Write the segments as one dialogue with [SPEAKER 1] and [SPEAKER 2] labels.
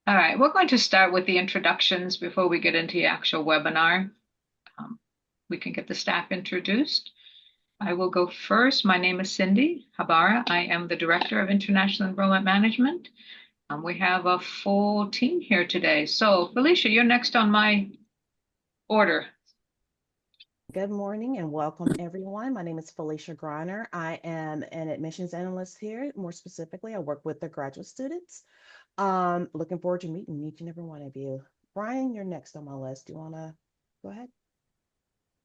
[SPEAKER 1] All right, we're going to start with the introductions before we get into the actual webinar. Um, we can get the staff introduced. I will go first. My name is Cindy Habara. I am the Director of International Enrollment Management. We have a full team here today. So, Felicia, you're next on my order.
[SPEAKER 2] Good morning and welcome everyone. My name is Felicia Griner. I am an admissions analyst here. More specifically, I work with the graduate students. Looking forward to meeting each and every one of you. Brian, you're next on my list. Do you want to go ahead?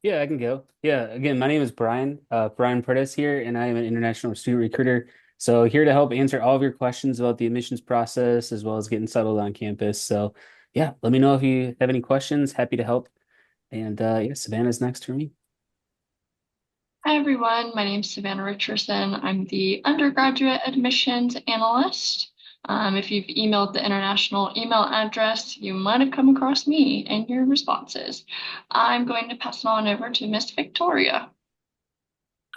[SPEAKER 3] Yeah, I can go. Yeah, again, my name is Brian, Brian Prentice here, and I am an international student recruiter. So here to help answer all of your questions about the admissions process as well as getting settled on campus. So yeah, let me know if you have any questions. Happy to help. And yeah, Savannah's next for me.
[SPEAKER 4] Hi everyone, my name is Savannah Richardson. I'm the undergraduate admissions analyst. If you've emailed the international email address, you might have come across me in your responses. I'm going to pass it on over to Miss Victoria.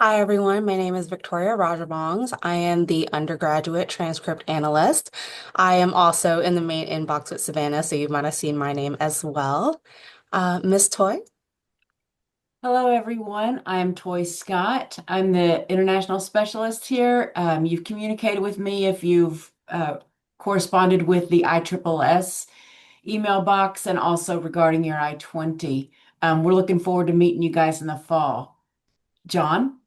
[SPEAKER 5] Hi, everyone. My name is Victoria Rajabongs. I am the undergraduate transcript analyst. I am also in the main inbox with Savannah, so you might have seen my name as well. Miss Toy?
[SPEAKER 6] Hello, everyone. I'm Toy Scott. I'm the international specialist here. You've communicated with me if you've corresponded with the ISSS email box and also regarding your I-20. We're looking forward to meeting you guys in the fall. John?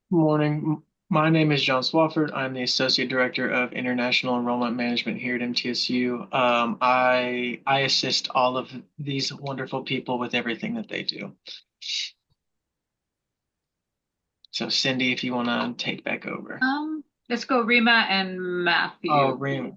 [SPEAKER 7] Morning. My name is John Swafford. I'm the Associate Director of International Enrollment Management here at MTSU. I assist all of these wonderful people with everything that they do. So Cindy, if you want to take back over.
[SPEAKER 1] Let's go Rima and Matthew.
[SPEAKER 7] Oh, Rima.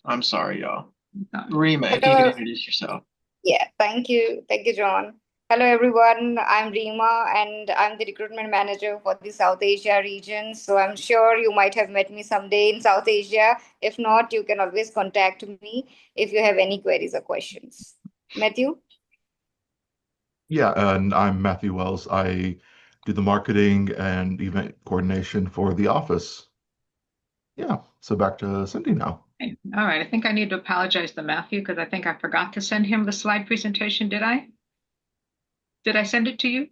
[SPEAKER 7] I'm sorry, y'all.
[SPEAKER 1] Okay.
[SPEAKER 7] Rima, if you could introduce yourself.
[SPEAKER 8] Yeah, thank you. Thank you, John. Hello, everyone. I'm Rima, and I'm the recruitment manager for the South Asia region. So I'm sure you might have met me someday in South Asia. If not, you can always contact me if you have any queries or questions. Matthew?
[SPEAKER 9] Yeah, and I'm Matthew Wells. I do the marketing and event coordination for the office. Yeah, so back to Cindy now.
[SPEAKER 1] Okay. All right, I think I need to apologize to Matthew because I think I forgot to send him the slide presentation, did I? Did I send it to you?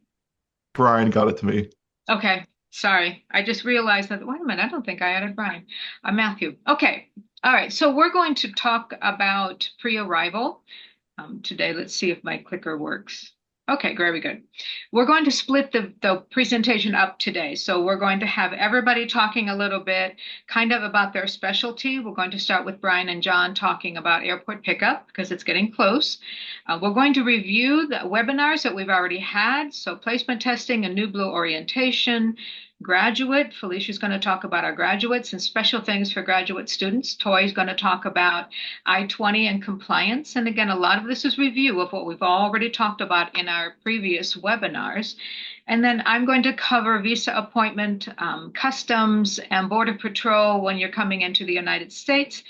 [SPEAKER 9] Brian got it to me.
[SPEAKER 1] Okay, sorry. I just realized that, wait a minute, I don't think I added Brian. Matthew. Okay, all right. So we're going to talk about pre-arrival today. Let's see if my clicker works. Okay, very good. We're going to split the presentation up today. So we're going to have everybody talking a little bit kind of about their specialty. We're going to start with Brian and John talking about airport pickup because it's getting close. We're going to review the webinars that we've already had. So placement testing and New Blue orientation, graduate. Felicia's going to talk about our graduates and special things for graduate students. Toy's going to talk about I-20 and compliance. And again, a lot of this is review of what we've already talked about in our previous webinars. And then I'm going to cover visa appointment, customs, and border patrol when you're coming into the United States.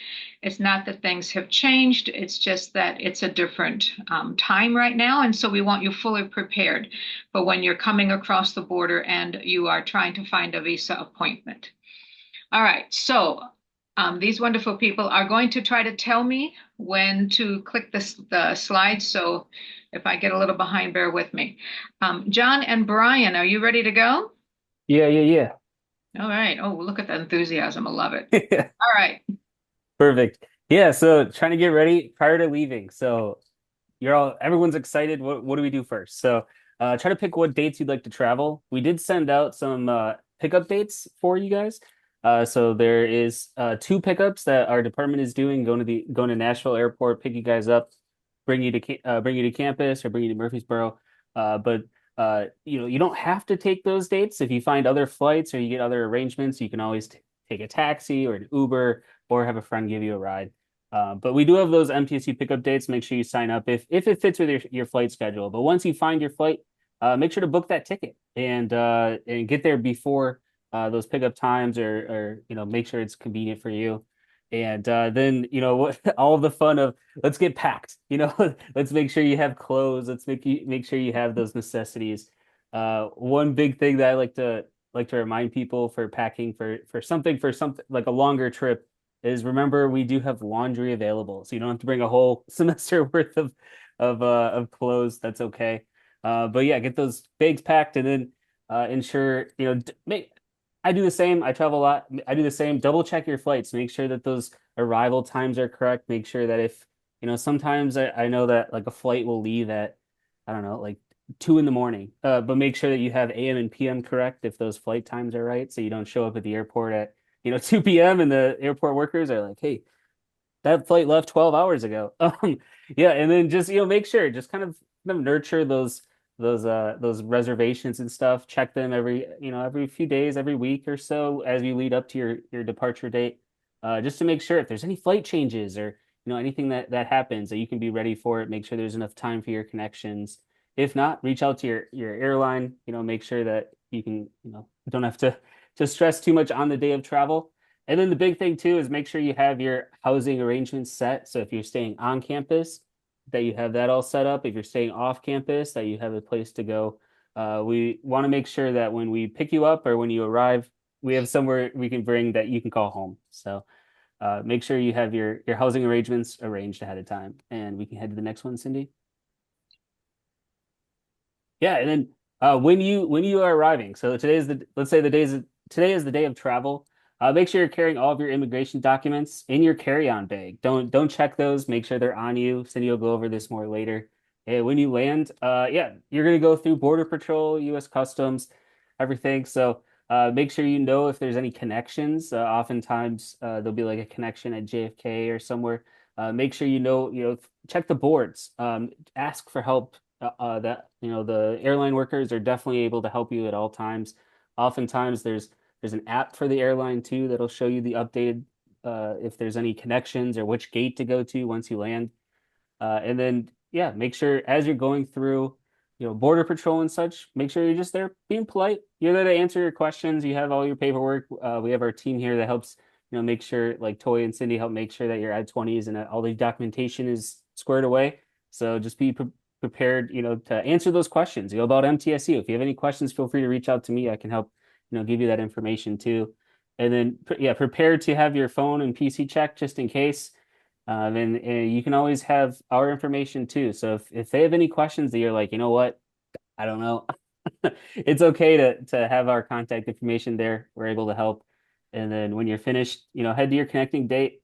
[SPEAKER 1] It's not that things have changed, it's just that it's a different time right now. And so we want you fully prepared for when you're coming across the border and you are trying to find a visa appointment. All right, so these wonderful people are going to try to tell me when to click the slides. So if I get a little behind, bear with me. John and Brian, are you ready to go?
[SPEAKER 3] Yeah.
[SPEAKER 1] All right. Oh, look at the enthusiasm. I love it. All right.
[SPEAKER 3] Perfect. Yeah, so trying to get ready prior to leaving. So everyone's excited. What do we do first? So try to pick what dates you'd like to travel. We did send out some pickup dates for you guys. So there is two pickups that our department is doing, going to Nashville Airport, pick you guys up, bring you to campus or bring you to Murfreesboro. But you don't have to take those dates. If you find other flights or you get other arrangements, you can always take a taxi or an Uber or have a friend give you a ride. But we do have those MTSU pickup dates. Make sure you sign up if it fits with your flight schedule. But once you find your flight, make sure to book that ticket and get there before those pickup times or make sure it's convenient for you. And then what all the fun of let's get packed. Let's make sure you have clothes. Let's make sure you have those necessities. One big thing that I like to remind people for packing for something like a longer trip is remember we do have laundry available, so you don't have to bring a whole semester worth of clothes. That's okay. But yeah, get those bags packed and then ensure make. I do the same. I travel a lot. I do the same. Double check your flights. Make sure that those arrival times are correct. Make sure that if sometimes I know that like a flight will leave at I don't know like 2 in the morning. But make sure that you have AM and PM correct if those flight times are right, so you don't show up at the airport at 2 p.m. and the airport workers are like, "Hey, that flight left 12 hours ago." Yeah, and then just make sure, just kind of nurture those reservations and stuff. Check them every few days, every week or so as you lead up to your departure date, just to make sure if there's any flight changes or anything that happens that you can be ready for it. Make sure there's enough time for your connections. If not, reach out to your airline. Make sure that you can don't have to stress too much on the day of travel. And then the big thing too is make sure you have your housing arrangements set. So if you're staying on campus, that you have that all set up. If you're staying off campus, that you have a place to go. We want to make sure that when we pick you up or when you arrive, we have somewhere we can bring that you can call home. So make sure you have your housing arrangements arranged ahead of time. And we can head to the next one, Cindy. Yeah, and then when you are arriving, so let's say today is the day of travel. Make sure you're carrying all of your immigration documents in your carry-on bag. Don't check those. Make sure they're on you. Cindy will go over this more later. And when you land, yeah, you're gonna go through Border Patrol, U.S. Customs, everything. So make sure you know if there's any connections. Oftentimes there'll be like a connection at JFK or somewhere. Make sure check the boards. Ask for help that the airline workers are definitely able to help you at all times. Oftentimes there's an app for the airline too that'll show you the updated if there's any connections or which gate to go to once you land. And then yeah, make sure as you're going through border patrol and such, make sure you're just there being polite. You're there to answer your questions. You have all your paperwork. We have our team here that helps make sure, like Toy and Cindy help make sure that your I-20s and all the documentation is squared away. So just be prepared, to answer those questions, about MTSU. If you have any questions, feel free to reach out to me. I can help, give you that information too. And then, yeah, prepare to have your phone and PC checked just in case. And you can always have our information too. So if they have any questions that you're like, you know what, I don't know, it's okay to have our contact information there. We're able to help. And then when you're finished, head to your connecting gate,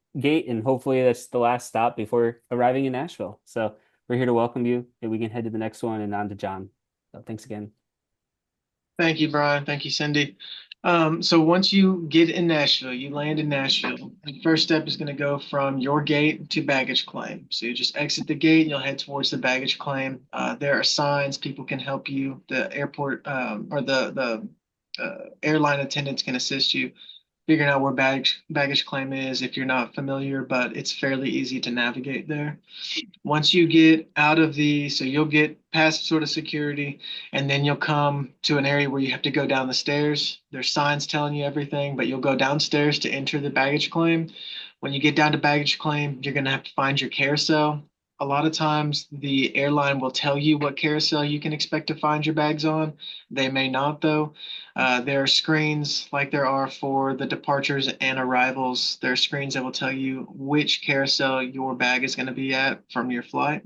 [SPEAKER 3] and hopefully that's the last stop before arriving in Nashville. So we're here to welcome you, and we can head to the next one and on to John. So thanks again.
[SPEAKER 7] Thank you, Brian. Thank you, Cindy. So once you get in Nashville, you land in Nashville, the first step is going to go from your gate to baggage claim. So you just exit the gate and you'll head towards the baggage claim. There are signs, people can help you. The airport or the airline attendants can assist you figuring out where baggage claim is if you're not familiar, but it's fairly easy to navigate there. Once you get so you'll get past sort of security, and then you'll come to an area where you have to go down the stairs. There's signs telling you everything, but you'll go downstairs to enter the baggage claim. When you get down to baggage claim, you're going to have to find your carousel. A lot of times the airline will tell you what carousel you can expect to find your bags on. They may not, though. There are screens like there are for the departures and arrivals. There are screens that will tell you which carousel your bag is going to be at from your flight.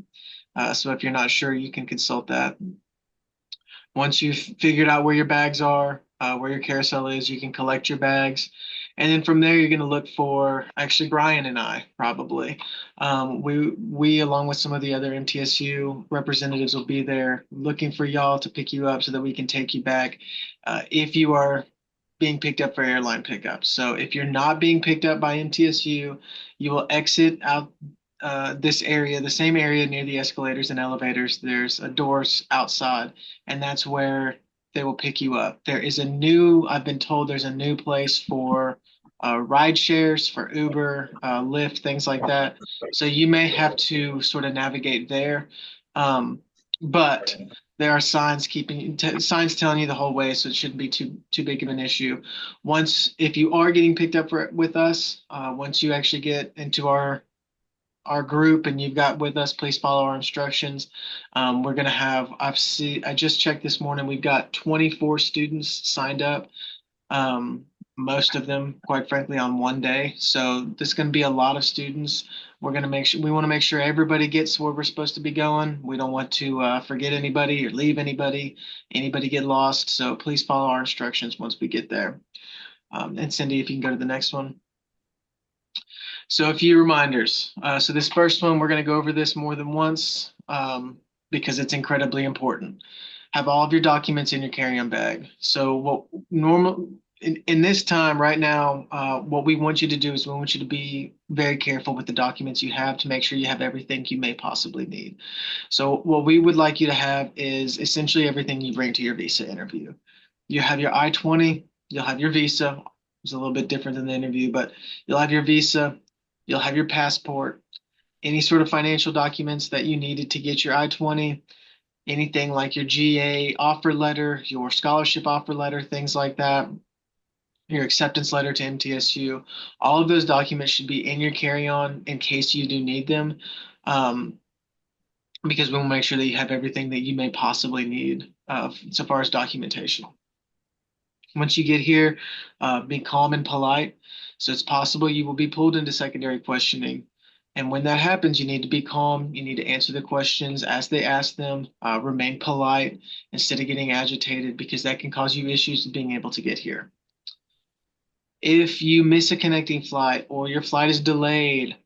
[SPEAKER 7] So if you're not sure, you can consult that. Once you've figured out where your bags are, where your carousel is, you can collect your bags. And then from there, you're going to look for, actually, Brian and I probably. We, along with some of the other MTSU representatives, will be there looking for y'all to pick you up so that we can take you back if you are being picked up for airline pickup. So if you're not being picked up by MTSU, you will exit out this area, the same area near the escalators and elevators. There's a doors outside, and that's where they will pick you up. I've been told there's a new place for ride shares, for Uber, Lyft, things like that. So you may have to sort of navigate there. But there are signs telling you the whole way, so it shouldn't be too big of an issue. If you are getting picked up with us, once you actually get into our group and you've got with us, please follow our instructions. We're going to have, I just checked this morning, we've got 24 students signed up. most of them, quite frankly, on one day. So there's going to be a lot of students. We want to make sure everybody gets where we're supposed to be going. We don't want to forget anybody or leave anybody get lost. So please follow our instructions once we get there. And Cindy, if you can go to the next one. So a few reminders. So this first one, we're going to go over this more than once because it's incredibly important. Have all of your documents in your carry-on bag. So what normal in this time right now, what we want you to do is we want you to be very careful with the documents you have to make sure you have everything you may possibly need. So what we would like you to have is essentially everything you bring to your visa interview. You have your I-20, you'll have your visa. It's a little bit different than the interview, but you'll have your visa, you'll have your passport, any sort of financial documents that you needed to get your I-20, anything like your GA offer letter, your scholarship offer letter, things like that, your acceptance letter to MTSU. All of those documents should be in your carry-on in case you do need them, because we want to make sure that you have everything that you may possibly need so far as documentation. Once you get here, be calm and polite. So it's possible you will be pulled into secondary questioning. And when that happens, you need to be calm. You need to answer the questions as they ask them, remain polite instead of getting agitated because that can cause you issues with being able to get here. If you miss a connecting flight or your flight is delayed,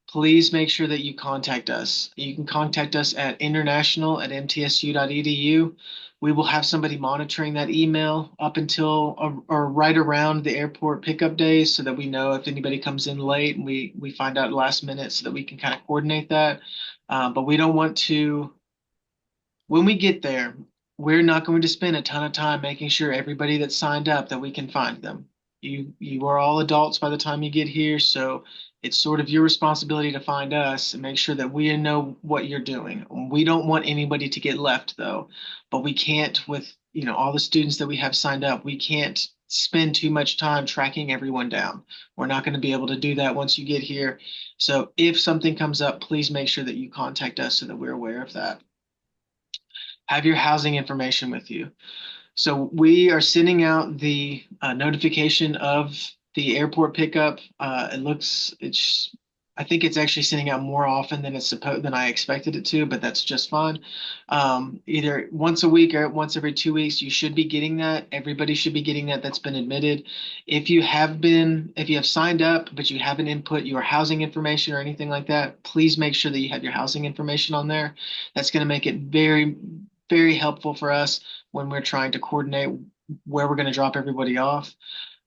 [SPEAKER 7] please make sure that you contact us. You can contact us at international@mtsu.edu. We will have somebody monitoring that email up until or right around the airport pickup days so that we know if anybody comes in late and we find out last minute so that we can kind of coordinate that. But we don't want to, when we get there, we're not going to spend a ton of time making sure everybody that's signed up that we can find them. You are all adults by the time you get here, so it's sort of your responsibility to find us and make sure that we know what you're doing. We don't want anybody to get left though, but we can't with all the students that we have signed up, we can't spend too much time tracking everyone down. We're not going to be able to do that once you get here. So if something comes up, please make sure that you contact us so that we're aware of that. Have your housing information with you. So we are sending out the notification of the airport pickup. I think it's actually sending out more often than I expected it to, but that's just fine. Either once a week or once every 2 weeks, you should be getting that. Everybody should be getting that that's been admitted. If you have signed up, but you haven't input your housing information or anything like that, please make sure that you have your housing information on there. That's going to make it very, very helpful for us when we're trying to coordinate where we're going to drop everybody off.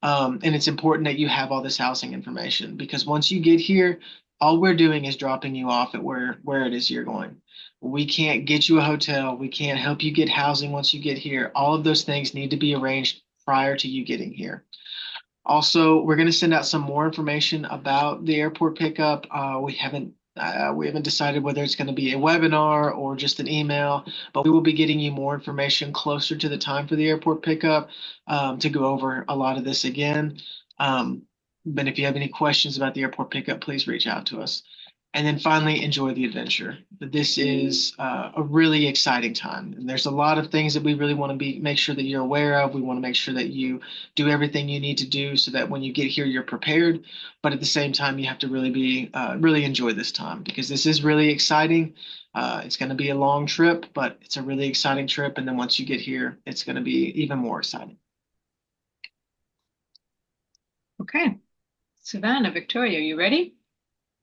[SPEAKER 7] And it's important that you have all this housing information because once you get here, all we're doing is dropping you off at where it is you're going. We can't get you a hotel. We can't help you get housing once you get here. All of those things need to be arranged prior to you getting here. Also, we're going to send out some more information about the airport pickup. We haven't decided whether it's going to be a webinar or just an email, but we will be getting you more information closer to the time for the airport pickup to go over a lot of this again. But if you have any questions about the airport pickup, please reach out to us. And then finally, enjoy the adventure. This is a really exciting time. And there's a lot of things that we really want to make sure that you're aware of. We want to make sure that you do everything you need to do so that when you get here, you're prepared. But at the same time, you have to really enjoy this time because this is really exciting. It's going to be a long trip, but it's a really exciting trip. And then once you get here, it's going to be even more exciting.
[SPEAKER 1] Okay. Savannah, Victoria, you ready?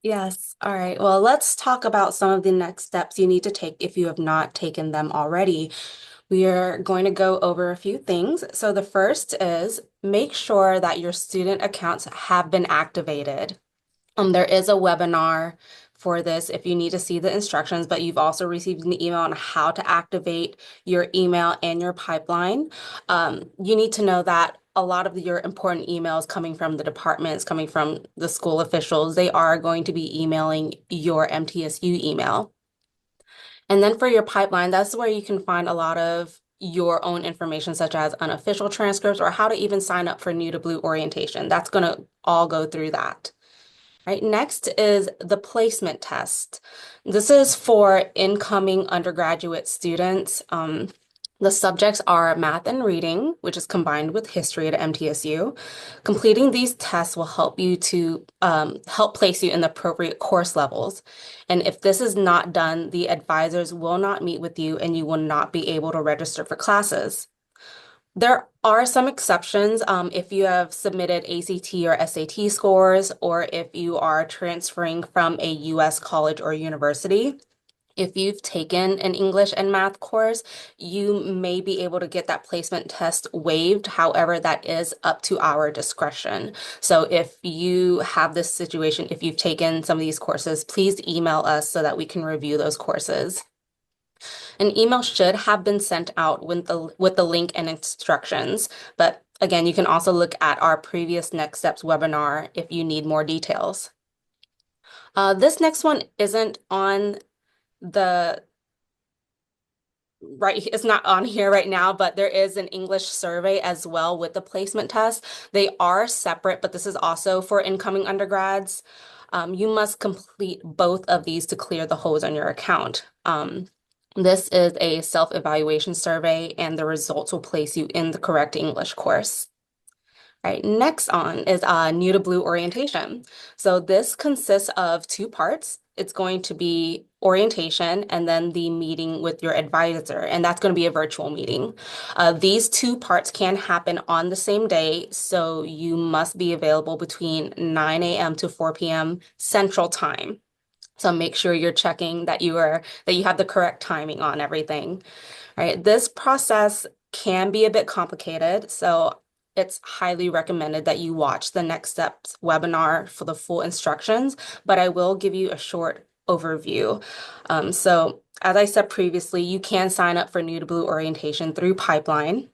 [SPEAKER 5] Yes. All right. Well, let's talk about some of the next steps you need to take if you have not taken them already. We are going to go over a few things. So the first is make sure that your student accounts have been activated. There is a webinar for this if you need to see the instructions, but you've also received an email on how to activate your email and your pipeline. You need to know that a lot of your important emails coming from the departments, coming from the school officials, they are going to be emailing your MTSU email. And then for your pipeline, that's where you can find a lot of your own information, such as unofficial transcripts or how to even sign up for New to Blue orientation. That's going to all go through that. Right, next is the placement test. This is for incoming undergraduate students. The subjects are math and reading, which is combined with history at MTSU. Completing these tests will help you to help place you in the appropriate course levels. And if this is not done, the advisors will not meet with you and you will not be able to register for classes. There are some exceptions if you have submitted ACT or SAT scores, or if you are transferring from a US college or university. If you've taken an English and math course, you may be able to get that placement test waived. However, that is up to our discretion. So if you have this situation, if you've taken some of these courses, please email us so that we can review those courses. An email should have been sent out with the link and instructions, but again, you can also look at our previous Next Steps webinar if you need more details. This next one isn't on the right, it's not on here right now, but there is an English survey as well with the placement test. They are separate, but this is also for incoming undergrads. You must complete both of these to clear the holds on your account. This is a self-evaluation survey, and the results will place you in the correct English course. All right, next on is New to Blue orientation. So this consists of two parts. It's going to be orientation and then the meeting with your advisor, and that's going to be a virtual meeting. These two parts can happen on the same day, so you must be available between 9 a.m. to 4 p.m. Central Time. So make sure you're checking that you have the correct timing on everything. All right, this process can be a bit complicated, so it's highly recommended that you watch the Next Steps webinar for the full instructions, but I will give you a short overview. So as I said previously, you can sign up for New to Blue orientation through Pipeline,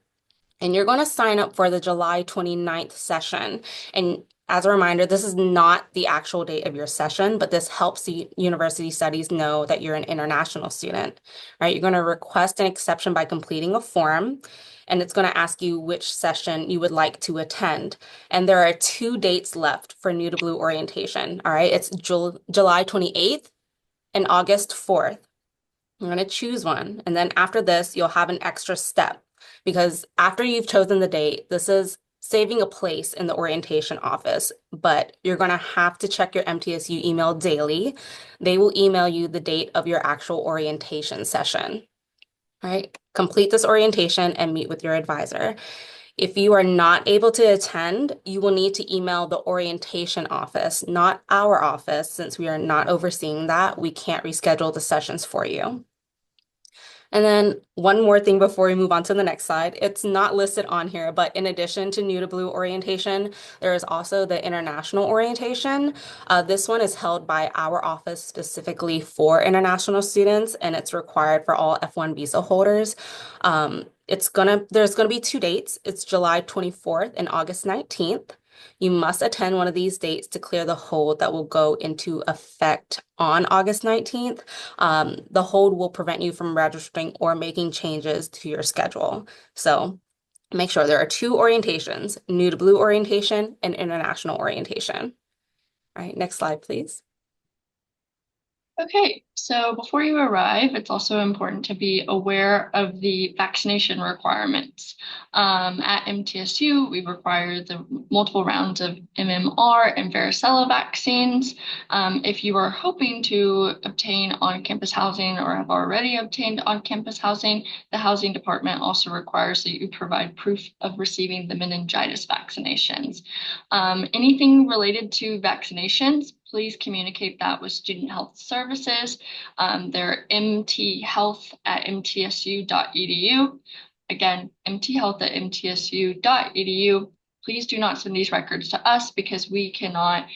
[SPEAKER 5] and you're going to sign up for the July 29th session. And as a reminder, this is not the actual date of your session, but this helps the university studies know that you're an international student, right? You're going to request an exception by completing a form, and it's going to ask you which session you would like to attend. And there are 2 dates left for New to Blue orientation, all right? It's July 28th and August 4th. I'm going to choose one. And then after this, you'll have an extra step, because after you've chosen the date, this is saving a place in the orientation office, but you're going to have to check your MTSU email daily. They will email you the date of your actual orientation session. All right, complete this orientation and meet with your advisor. If you are not able to attend, you will need to email the orientation office, not our office, since we are not overseeing that. We can't reschedule the sessions for you. And then one more thing before we move on to the next slide. It's not listed on here, but in addition to New to Blue orientation, there is also the international orientation. This one is held by our office specifically for international students, and it's required for all F1 visa holders. There's gonna be 2 dates. It's July 24th and August 19th. You must attend one of these dates to clear the hold that will go into effect on August 19th. The hold will prevent you from registering or making changes to your schedule. So make sure there are 2 orientations, New to Blue orientation and international orientation. All right, next slide, please.
[SPEAKER 4] Okay, so before you arrive, it's also important to be aware of the vaccination requirements. At MTSU, we require the multiple rounds of MMR and varicella vaccines. If you are hoping to obtain on-campus housing or have already obtained on-campus housing, the housing department also requires that you provide proof of receiving the meningitis vaccinations. Anything related to vaccinations, please communicate that with Student Health Services. They're mthealth@mtsu.edu. Again, mthealth@mtsu.edu. Please do not send these records to us because we cannot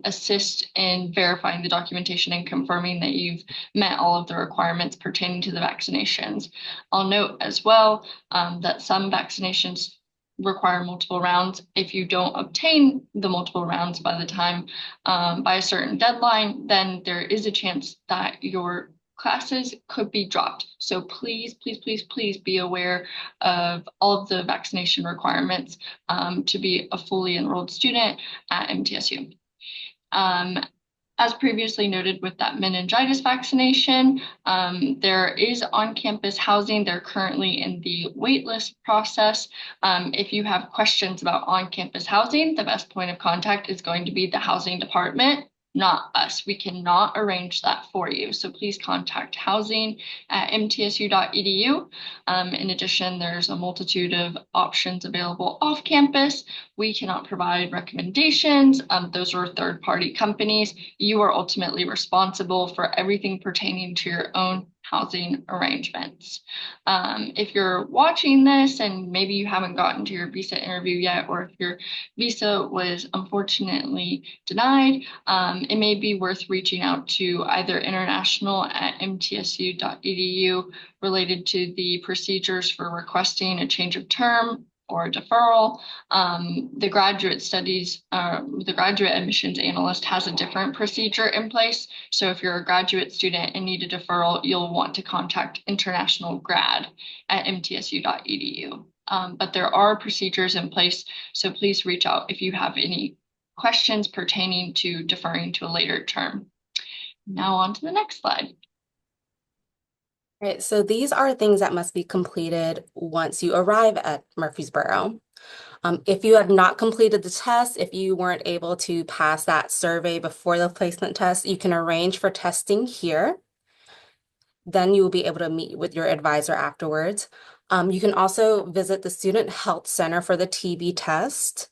[SPEAKER 4] assist in verifying the documentation and confirming that you've met all of the requirements pertaining to the vaccinations. I'll note as well that some vaccinations require multiple rounds. If you don't obtain the multiple rounds by the time, by a certain deadline, then there is a chance that your classes could be dropped. So please, please, please, please be aware of all of the vaccination requirements to be a fully enrolled student at MTSU. as previously noted with that meningitis vaccination, there is on-campus housing. They're currently in the waitlist process. If you have questions about on-campus housing, the best point of contact is going to be the housing department, not us. We cannot arrange that for you. So please contact housing at mtsu.edu. In addition, there's a multitude of options available off campus. We cannot provide recommendations. Those are third-party companies. You are ultimately responsible for everything pertaining to your own housing arrangements. If you're watching this and maybe you haven't gotten to your visa interview yet, or if your visa was unfortunately denied, it may be worth reaching out to either international at mtsu.edu related to the procedures for requesting a change of term or a deferral. The graduate admissions analyst has a different procedure in place. So if you're a graduate student and need a deferral, you'll want to contact international grad at mtsu.edu. But there are procedures in place, so please reach out if you have any questions pertaining to deferring to a later term. Now on to the next slide.
[SPEAKER 5] Right, so these are things that must be completed once you arrive at Murfreesboro. If you have not completed the test, if you weren't able to pass that survey before the placement test, you can arrange for testing here. Then you will be able to meet with your advisor afterwards. You can also visit the Student Health Center for the TB test.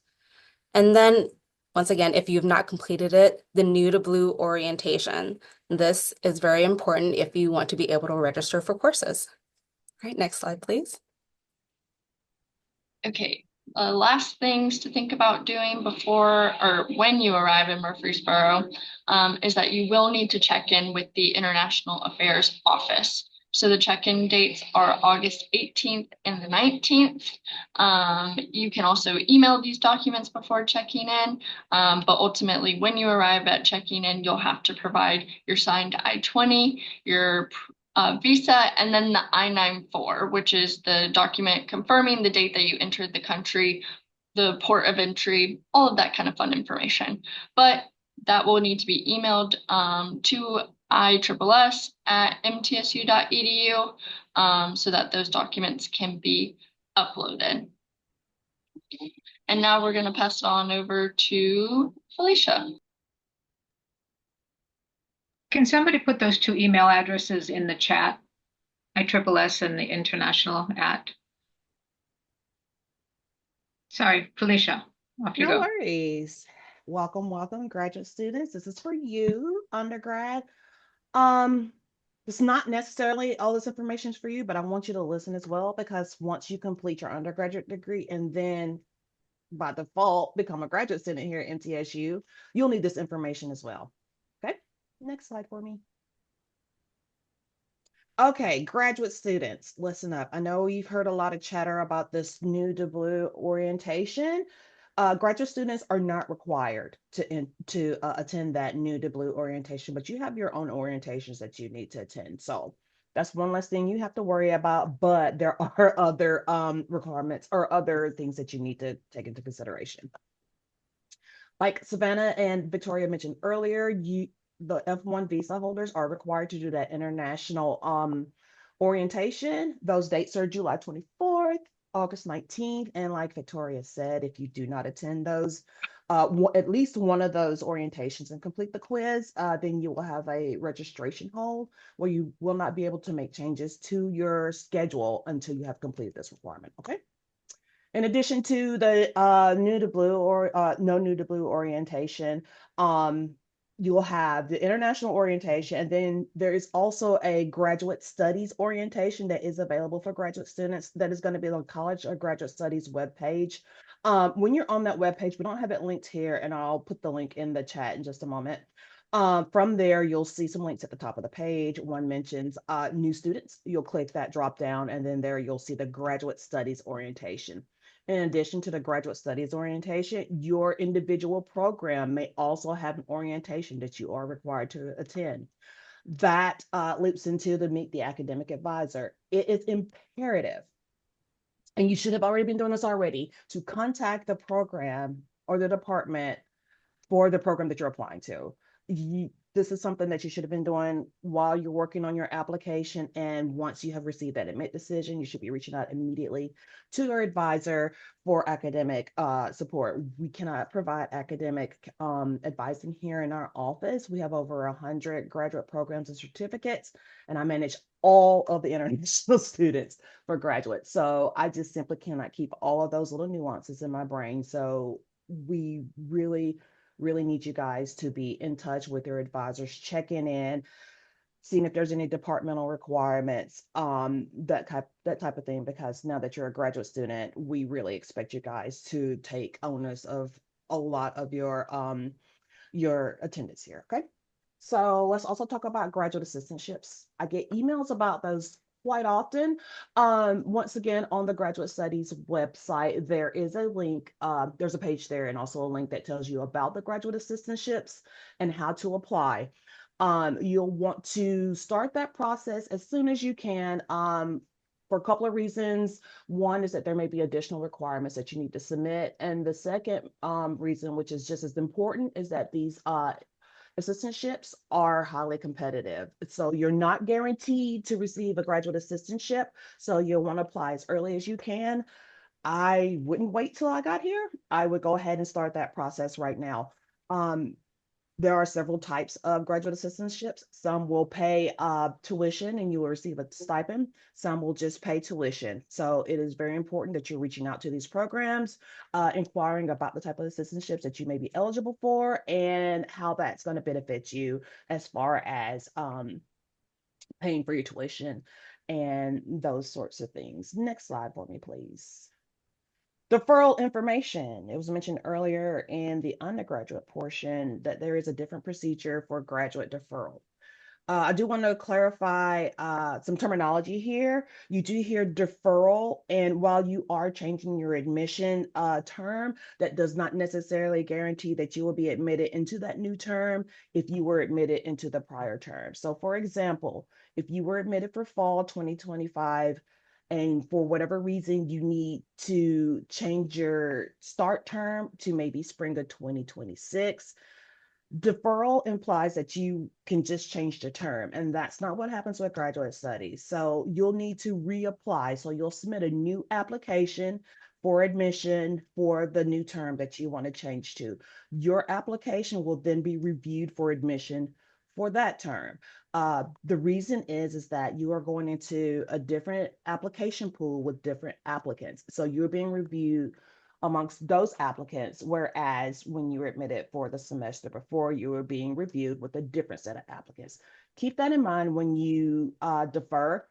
[SPEAKER 5] And then, once again, if you've not completed it, the New to Blue orientation. This is very important if you want to be able to register for courses. All right, next slide, please.
[SPEAKER 4] Okay, last things to think about doing before or when you arrive in Murfreesboro is that you will need to check in with the International Affairs Office. So the check-in dates are August 18th and the 19th. You can also email these documents before checking in, but ultimately when you arrive at checking in, you'll have to provide your signed I-20, your visa, and then the I-94, which is the document confirming the date that you entered the country, the port of entry, all of that kind of fun information. But that will need to be emailed to ISSS at mtsu.edu so that those documents can be uploaded. And now we're going to pass it on over to Felicia.
[SPEAKER 1] Can somebody put those two email addresses in the chat? ISSS and the international at. Sorry, Felicia, off you
[SPEAKER 2] No
[SPEAKER 1] go.
[SPEAKER 2] worries. Welcome, welcome, graduate students. This is for you, undergrad. It's not necessarily all this information is for you, but I want you to listen as well, because once you complete your undergraduate degree and then by default become a graduate student here at MTSU, you'll need this information as well. Okay, next slide for me. Okay, graduate students, listen up. I know you've heard a lot of chatter about this new to blue orientation. Graduate students are not required to attend that new to blue orientation, but you have your own orientations that you need to attend. So that's one less thing you have to worry about, but there are other requirements or other things that you need to take into consideration. Like Savannah and Victoria mentioned earlier, the F1 visa holders are required to do that international orientation. Those dates are July 24th, August 19th, and like Victoria said, if you do not attend those, at least one of those orientations and complete the quiz, then you will have a registration hold where you will not be able to make changes to your schedule until you have completed this requirement, okay? In addition to the new to blue or no new to blue orientation, you will have the international orientation, and then there is also a graduate studies orientation that is available for graduate students that is going to be on College or Graduate Studies webpage. When you're on that webpage, we don't have it linked here, and I'll put the link in the chat in just a moment. From there, you'll see some links at the top of the page. One mentions new students. You'll click that drop down, and then there you'll see the graduate studies orientation. In addition to the graduate studies orientation, your individual program may also have an orientation that you are required to attend. That loops into the Meet the Academic Advisor. It is imperative, and you should have already been doing this already, to contact the program or the department for the program that you're applying to. this is something that you should have been doing while you're working on your application. And once you have received that admit decision, you should be reaching out immediately to your advisor for academic support. We cannot provide academic advising here in our office. We have over 100 graduate programs and certificates, and I manage all of the international students for graduates. So I just simply cannot keep all of those little nuances in my brain. So we really need you guys to be in touch with your advisors, checking in, seeing if there's any departmental requirements, that type of thing. Because now that you're a graduate student, we really expect you guys to take onus of a lot of your attendance here. Okay. So let's also talk about graduate assistantships. I get emails about those quite often. Once again, on the Graduate Studies website, there is a link. There's a page there and also a link that tells you about the graduate assistantships and how to apply. You'll want to start that process as soon as you can. For a couple of reasons. One is that there may be additional requirements that you need to submit. And the second reason, which is just as important, is that these assistantships are highly competitive. So you're not guaranteed to receive a graduate assistantship. So you'll want to apply as early as you can. I wouldn't wait till I got here. I would go ahead and start that process right now. There are several types of graduate assistantships. Some will pay tuition and you will receive a stipend. Some will just pay tuition. So it is very important that you're reaching out to these programs, inquiring about the type of assistantships that you may be eligible for and how that's going to benefit you as far as paying for your tuition and those sorts of things. Next slide for me, please. Deferral information. It was mentioned earlier in the undergraduate portion that there is a different procedure for graduate deferral. I do want to clarify some terminology here. You do hear deferral, and while you are changing your admission term, that does not necessarily guarantee that you will be admitted into that new term if you were admitted into the prior term. So for example, if you were admitted for fall 2025, and for whatever reason you need to change your start term to maybe spring of 2026, deferral implies that you can just change the term, and that's not what happens with graduate studies. So you'll need to reapply. So you'll submit a new application for admission for the new term that you want to change to. Your application will then be reviewed for admission for that term. The reason is that you are going into a different application pool with different applicants. So you're being reviewed amongst those applicants, whereas when you were admitted for the semester before, you were being reviewed with a different set of applicants. Keep that in mind when you defer,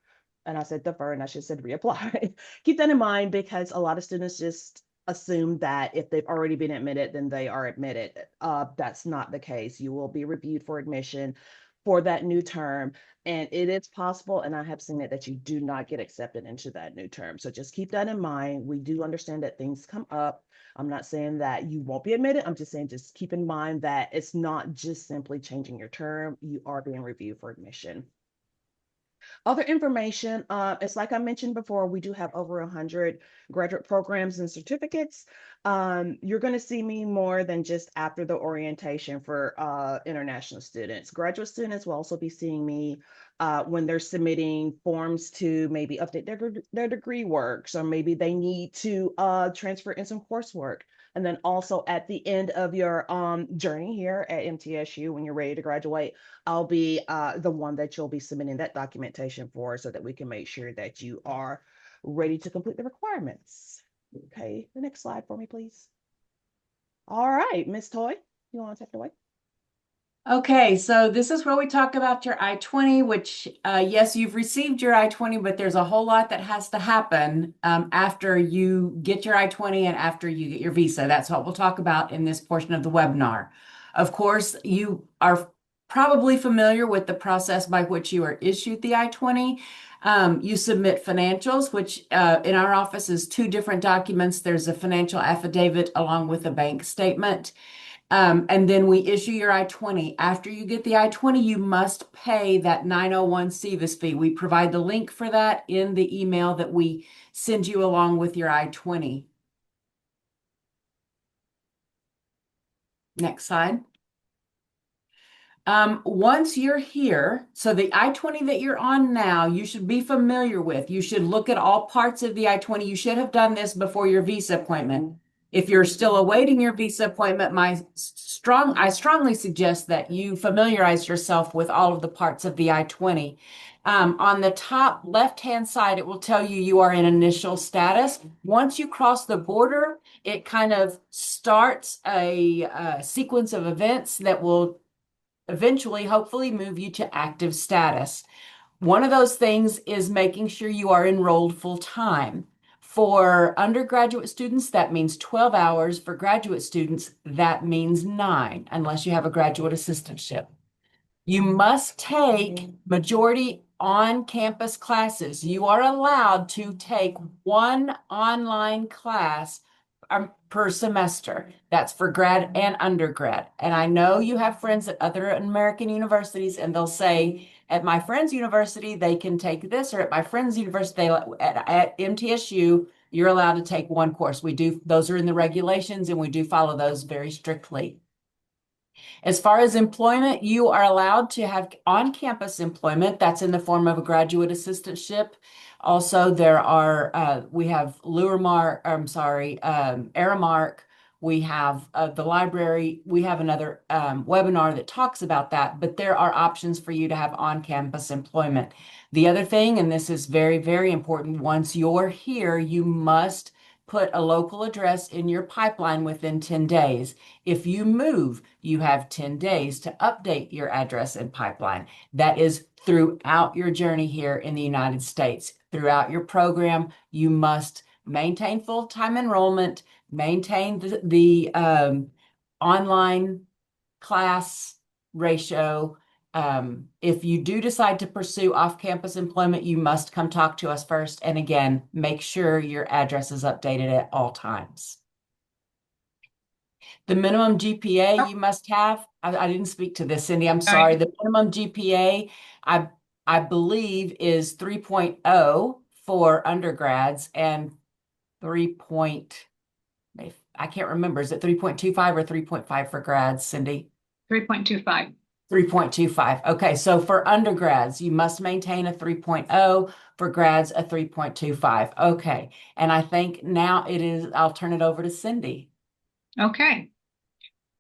[SPEAKER 2] and I said defer and I should have said reapply. Keep that in mind because a lot of students just assume that if they've already been admitted, then they are admitted. That's not the case. You will be reviewed for admission for that new term. And it is possible, and I have seen it, that you do not get accepted into that new term. So just keep that in mind. We do understand that things come up. I'm not saying that you won't be admitted. I'm just saying just keep in mind that it's not just simply changing your term. You are being reviewed for admission. Other information, it's like I mentioned before, we do have over 100 graduate programs and certificates. You're going to see me more than just after the orientation for international students. Graduate students will also be seeing me when they're submitting forms to maybe update their degree work. So maybe they need to transfer in some coursework. And then also at the end of your journey here at MTSU, when you're ready to graduate, I'll be the one that you'll be submitting that documentation for so that we can make sure that you are ready to complete the requirements. Okay, the next slide for me, please. All right, Miss Toy, you want to take it away?
[SPEAKER 6] Okay, so this is where we talk about your I-20, which, yes, you've received your I-20, but there's a whole lot that has to happen after you get your I-20 and after you get your visa. That's what we'll talk about in this portion of the webinar. Of course, you are probably familiar with the process by which you are issued the I-20. You submit financials, which in our office is two different documents. There's a financial affidavit along with a bank statement. And then we issue your I-20. After you get the I-20, you must pay that 901 SEVIS fee. We provide the link for that in the email that we send you along with your I-20. Next slide. Once you're here, so the I-20 that you're on now, you should be familiar with. You should look at all parts of the I-20. You should have done this before your visa appointment. If you're still awaiting your visa appointment, I strongly suggest that you familiarize yourself with all of the parts of the I-20. On the top left-hand side, it will tell you you are in initial status. Once you cross the border, it kind of starts a sequence of events that will eventually, hopefully, move you to active status. One of those things is making sure you are enrolled full time. For undergraduate students, that means 12 hours. For graduate students, that means 9, unless you have a graduate assistantship. You must take majority on-campus classes. You are allowed to take one online class per semester. That's for grad and undergrad. And I know you have friends at other American universities, and they'll say, at my friend's university, they can take this, or at my friend's university, at MTSU, you're allowed to take one course. Those are in the regulations, and we do follow those very strictly. As far as employment, you are allowed to have on-campus employment. That's in the form of a graduate assistantship. Also, we have Aramark. We have the library. We have another webinar that talks about that, but there are options for you to have on-campus employment. The other thing, and this is very, very important, once you're here, you must put a local address in your pipeline within 10 days. If you move, you have 10 days to update your address and pipeline. That is throughout your journey here in the United States. Throughout your program, you must maintain full-time enrollment, maintain the online class ratio. If you do decide to pursue off-campus employment, you must come talk to us first. And again, make sure your address is updated at all times. The minimum GPA you must have, I didn't speak to this, Cindy, I'm sorry. The minimum GPA, I believe, is 3.0 for undergrads and I can't remember, is it 3.25 or 3.5 for grads, Cindy?
[SPEAKER 1] 3.25.
[SPEAKER 6] 3.25. Okay, so for undergrads, you must maintain a 3.0. For grads, a 3.25. Okay, and I think now I'll turn it over to Cindy.
[SPEAKER 1] Okay,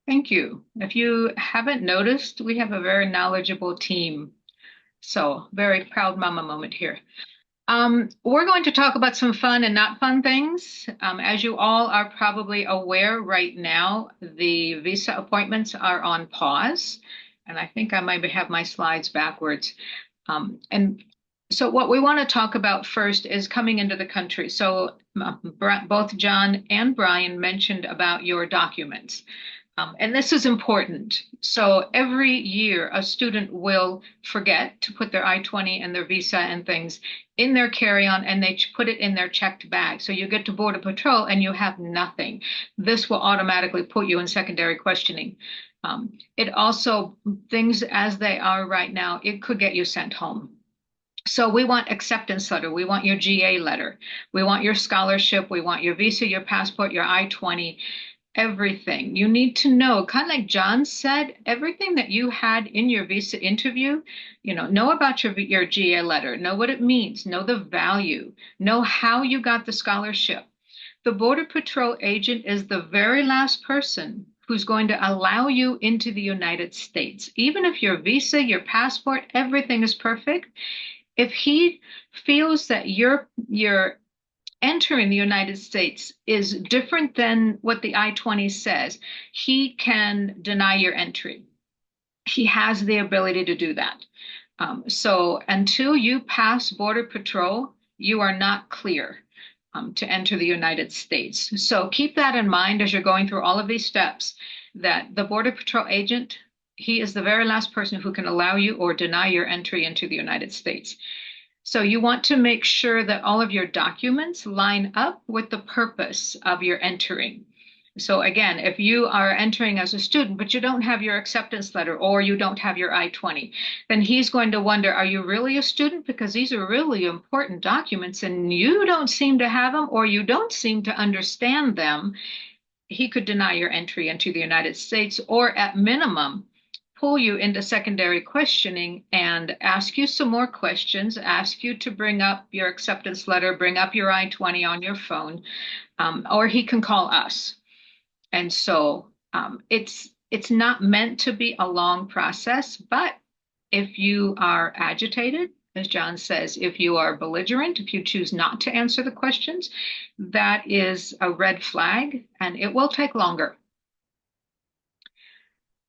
[SPEAKER 1] thank you. If you haven't noticed, we have a very knowledgeable team. So very proud mama moment here. We're going to talk about some fun and not fun things. As you all are probably aware right now, the visa appointments are on pause. And I think I might have my slides backwards. And so what we want to talk about first is coming into the country. So both John and Brian mentioned about your documents. And this is important. So every year, a student will forget to put their I-20 and their visa and things in their carry-on, and they put it in their checked bag. So you get to Border Patrol and you have nothing. This will automatically put you in secondary questioning. It also, things as they are right now, it could get you sent home. So we want acceptance letter. We want your GA letter. We want your scholarship. We want your visa, your passport, your I-20. Everything. You need to know, kind of like John said, everything that you had in your visa interview, know about your GA letter, know what it means, know the value, know how you got the scholarship. The Border Patrol agent is the very last person who's going to allow you into the United States. Even if your visa, your passport, everything is perfect, if he feels that your entering the United States is different than what the I-20 says, he can deny your entry. He has the ability to do that. So until you pass Border Patrol, you are not clear to enter the United States. So keep that in mind as you're going through all of these steps, that the Border Patrol agent, he is the very last person who can allow you or deny your entry into the United States. So you want to make sure that all of your documents line up with the purpose of your entering. So again, if you are entering as a student, but you don't have your acceptance letter or you don't have your I-20, then he's going to wonder, are you really a student? Because these are really important documents and you don't seem to have them or you don't seem to understand them. He could deny your entry into the United States or at minimum, pull you into secondary questioning and ask you some more questions, ask you to bring up your acceptance letter, bring up your I-20 on your phone, or he can call us. And so it's not meant to be a long process, but if you are agitated, as John says, if you are belligerent, if you choose not to answer the questions, that is a red flag and it will take longer.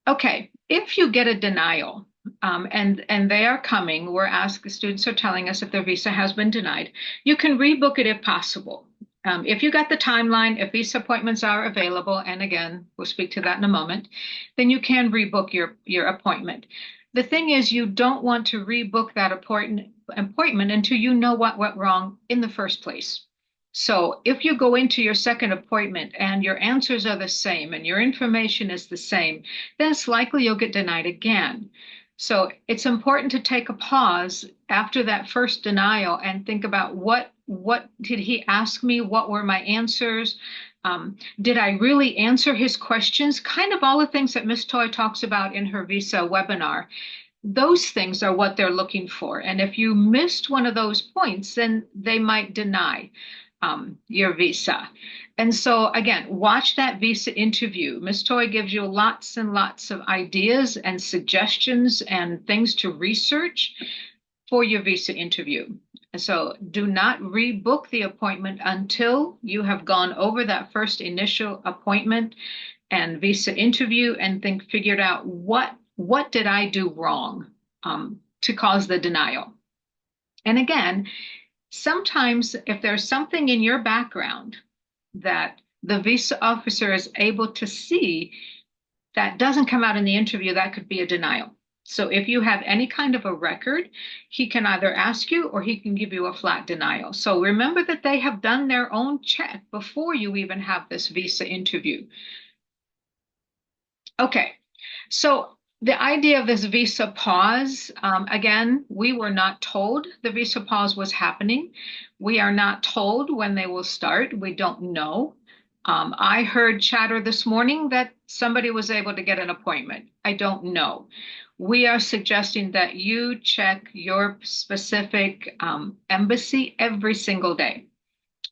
[SPEAKER 1] Okay, if you get a denial, and they are coming, the students are telling us if their visa has been denied, you can rebook it if possible. If you got the timeline, if visa appointments are available, and again, we'll speak to that in a moment, then you can rebook your appointment. The thing is, you don't want to rebook that appointment until you know what went wrong in the first place. So if you go into your second appointment and your answers are the same and your information is the same, then it's likely you'll get denied again. So it's important to take a pause after that first denial and think about what did he ask me? What were my answers? Did I really answer his questions? Kind of all the things that Ms. Toy talks about in her visa webinar. Those things are what they're looking for. And if you missed one of those points, then they might deny your visa. And so again, watch that visa interview. Ms. Toy gives you lots and lots of ideas and suggestions and things to research for your visa interview. So do not rebook the appointment until you have gone over that first initial appointment and visa interview and figured out what did I do wrong to cause the denial. And again, sometimes if there's something in your background that the visa officer is able to see that doesn't come out in the interview, that could be a denial. So if you have any kind of a record, he can either ask you or he can give you a flat denial. So remember that they have done their own check before you even have this visa interview. Okay, so the idea of this visa pause, again, we were not told the visa pause was happening. We are not told when they will start. We don't know. I heard chatter this morning that somebody was able to get an appointment. I don't know. We are suggesting that you check your specific embassy every single day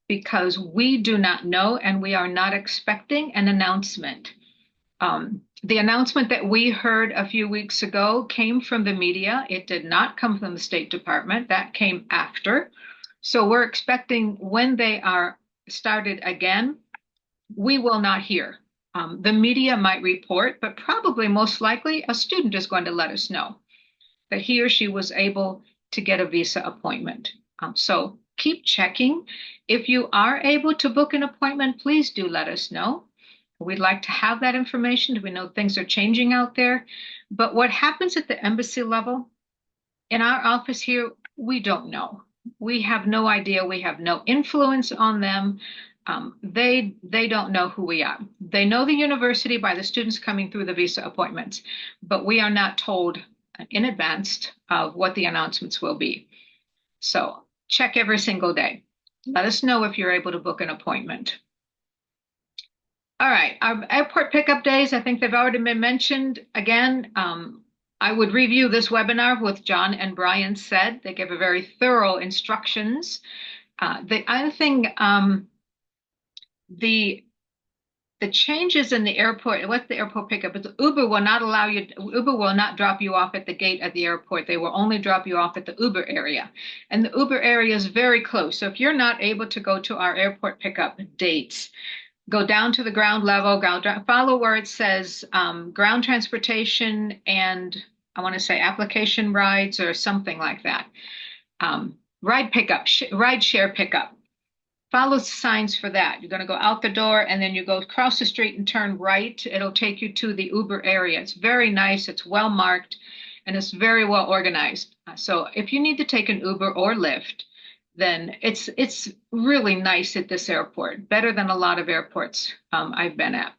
[SPEAKER 1] because we do not know and we are not expecting an announcement. The announcement that we heard a few weeks ago came from the media. It did not come from the State Department. That came after. So we're expecting when they are started again, we will not hear. The media might report, but probably most likely a student is going to let us know that he or she was able to get a visa appointment. So keep checking. If you are able to book an appointment, please do let us know. We'd like to have that information. We know things are changing out there. But what happens at the embassy level, in our office here, we don't know. We have no idea. We have no influence on them. They don't know who we are. They know the university by the students coming through the visa appointments, but we are not told in advance of what the announcements will be. So check every single day. Let us know if you're able to book an appointment. All right, our airport pickup days, I think they've already been mentioned. Again, I would review this webinar with John and Brian said. They give a very thorough instructions. The other thing, the changes in the airport, what's the airport pickup? It's Uber will not allow you, Uber will not drop you off at the gate at the airport. They will only drop you off at the Uber area. And the Uber area is very close. So if you're not able to go to our airport pickup dates, go down to the ground level, follow where it says ground transportation and I want to say application rides or something like that. Ride pickup, ride share pickup. Follow the signs for that. You're going to go out the door and then you go across the street and turn right. It'll take you to the Uber area. It's very nice. It's well marked and it's very well organized. So if you need to take an Uber or Lyft, then it's really nice at this airport, better than a lot of airports I've been at.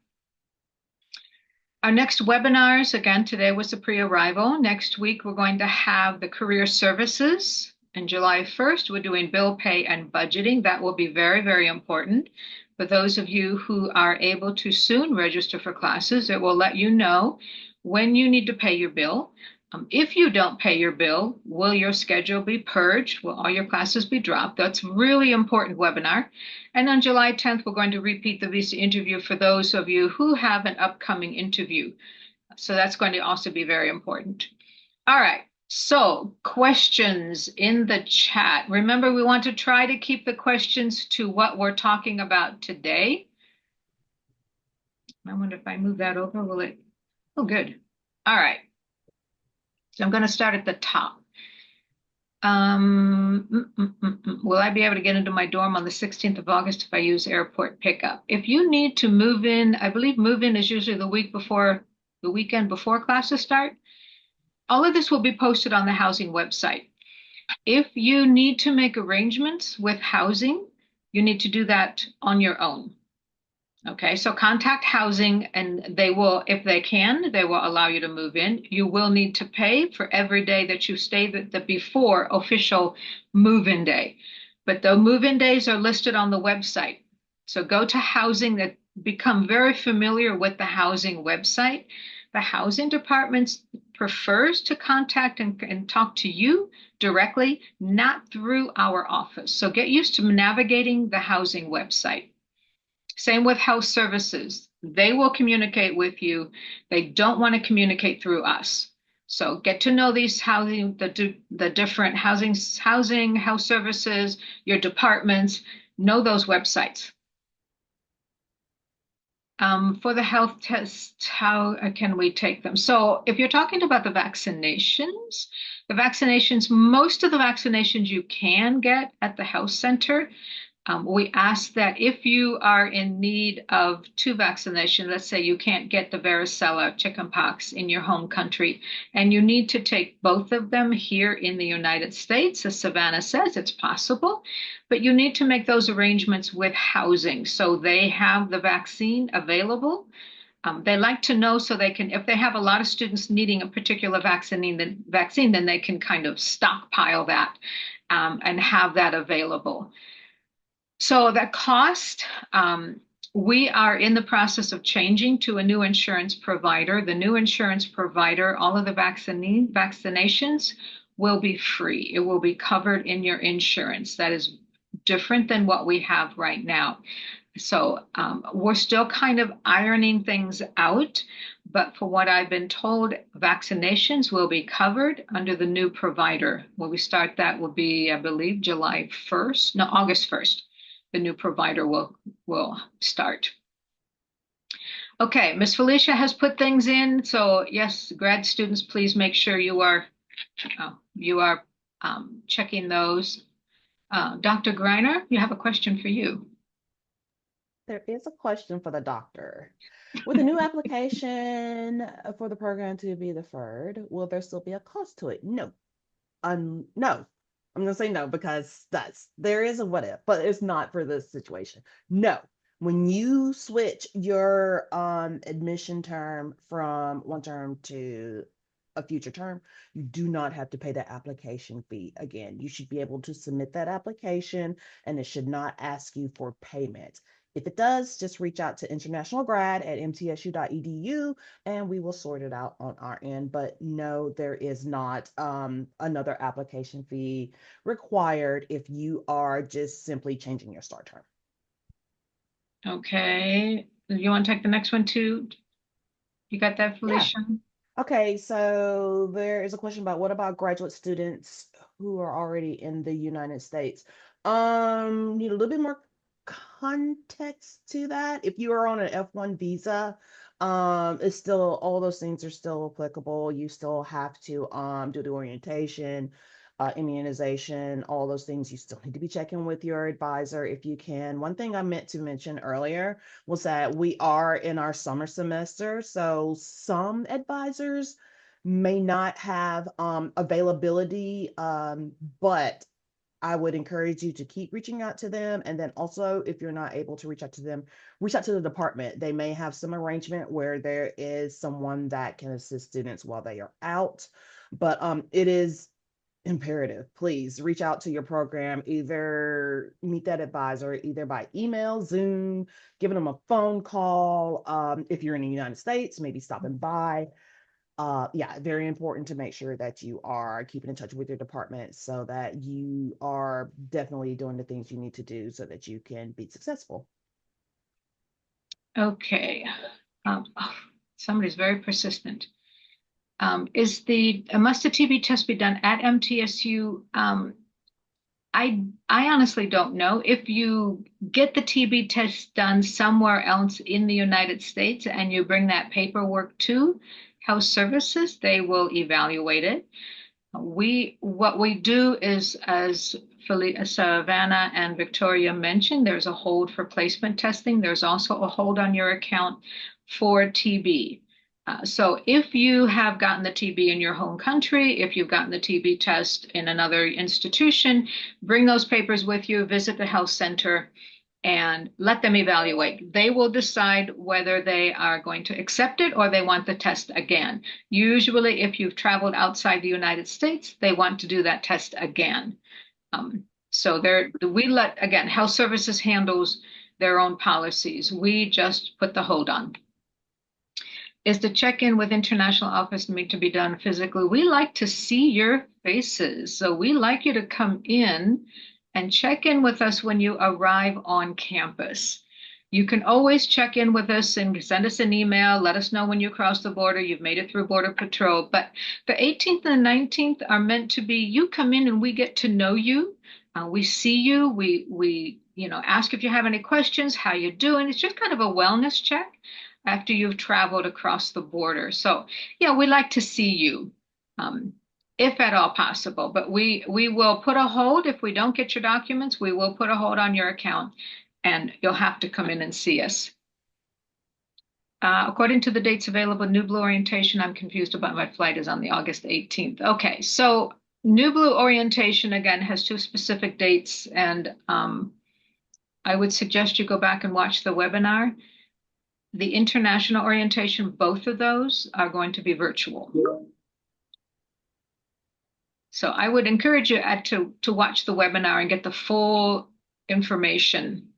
[SPEAKER 1] Our next webinars, again, today was the pre-arrival. Next week, we're going to have the career services. And July 1st, we're doing bill pay and budgeting. That will be very, very important. For those of you who are able to soon register for classes, it will let you know when you need to pay your bill. If you don't pay your bill, will your schedule be purged? Will all your classes be dropped? That's a really important webinar. And on July 10th, we're going to repeat the visa interview for those of you who have an upcoming interview. So that's going to also be very important. All right. So questions in the chat. Remember, we want to try to keep the questions to what we're talking about today. I wonder if I move that over, will it? Oh, good. All right. So I'm going to start at the top. Will I be able to get into my dorm on the 16th of August if I use airport pickup? If you need to move in, I believe move in is usually the weekend before classes start. All of this will be posted on the housing website. If you need to make arrangements with housing, you need to do that on your own. Okay, so contact housing and they will, if they can, they will allow you to move in. You will need to pay for every day that you stay the before official move-in day. But the move-in days are listed on the website. So go to housing, that become very familiar with the housing website. The housing department prefers to contact and talk to you directly, not through our office. So get used to navigating the housing website. Same with house services. They will communicate with you. They don't want to communicate through us. So get to know these housing, the different housing, house services, your departments, know those websites. For the health test, how can we take them? So if you're talking about the vaccinations, most of the vaccinations you can get at the health center. We ask that if you are in need of 2 vaccinations, let's say you can't get the varicella, chickenpox in your home country, and you need to take both of them here in the United States, as Savannah says, it's possible, but you need to make those arrangements with housing so they have the vaccine available. They like to know so they can, if they have a lot of students needing a particular vaccine, then they can kind of stockpile that and have that available. So the cost, we are in the process of changing to a new insurance provider. The new insurance provider, all of the vaccinations will be free. It will be covered in your insurance. That is different than what we have right now. So we're still kind of ironing things out, but for what I've been told, vaccinations will be covered under the new provider. When we start, that will be, I believe, August 1st. The new provider will start. Okay, Miss Felicia has put things in. So yes, grad students, please make sure you are checking those. Dr. Greiner, you have a question for you.
[SPEAKER 2] There is a question for the doctor. With the new application for the program to be deferred, will there still be a cost to it? No. No. I'm going to say no because there is a what if, but it's not for this situation. No. When you switch your admission term from one term to a future term, you do not have to pay the application fee again. You should be able to submit that application and it should not ask you for payment. If it does, just reach out to internationalgrad@mtsu.edu and we will sort it out on our end. But no, there is not another application fee required if you are just simply changing your start term.
[SPEAKER 1] Okay. You want to take the next one too? You got that, Felicia?
[SPEAKER 2] Yeah. Okay, so there is a question about what about graduate students who are already in the United States? Need a little bit more context to that. If you are on an F1 visa, it's still all those things are still applicable. You still have to do the orientation, immunization, all those things. You still need to be checking with your advisor if you can. One thing I meant to mention earlier was that we are in our summer semester, so some advisors may not have availability, but I would encourage you to keep reaching out to them. And then also, if you're not able to reach out to them, reach out to the department. They may have some arrangement where there is someone that can assist students while they are out. But it is imperative. Please reach out to your program, either meet that advisor, either by email, Zoom, giving them a phone call. If you're in the United States, maybe stopping by. yeah, very important to make sure that you are keeping in touch with your department so that you are definitely doing the things you need to do so that you can be successful.
[SPEAKER 1] Okay. Oh, somebody's very persistent. Must the TB test be done at MTSU? I honestly don't know. If you get the TB test done somewhere else in the United States and you bring that paperwork to Health Services, they will evaluate it. What we do is, as Savannah and Victoria mentioned, there's a hold for placement testing. There's also a hold on your account for TB. So if you have gotten the TB in your home country, if you've gotten the TB test in another institution, bring those papers with you, visit the health center, and let them evaluate. They will decide whether they are going to accept it or they want the test again. Usually, if you've traveled outside the United States, they want to do that test again. So again, Health Services handles their own policies. We just put the hold on. Is the check-in with international office need to be done physically? We like to see your faces. So we like you to come in and check in with us when you arrive on campus. You can always check in with us and send us an email. Let us know when you cross the border, you've made it through Border Patrol. But the 18th and 19th are meant to be, you come in and we get to know you. We see you. We ask if you have any questions, how you doing. It's just kind of a wellness check after you've traveled across the border. So yeah, we like to see you, if at all possible, but we will put a hold. If we don't get your documents, we will put a hold on your account and you'll have to come in and see us. According to the dates available, New Blue orientation, I'm confused about my flight is on the August 18th. Okay, so New Blue orientation again has two specific dates, and I would suggest you go back and watch the webinar. The international orientation, both of those are going to be virtual. So I would encourage you to watch the webinar and get the full information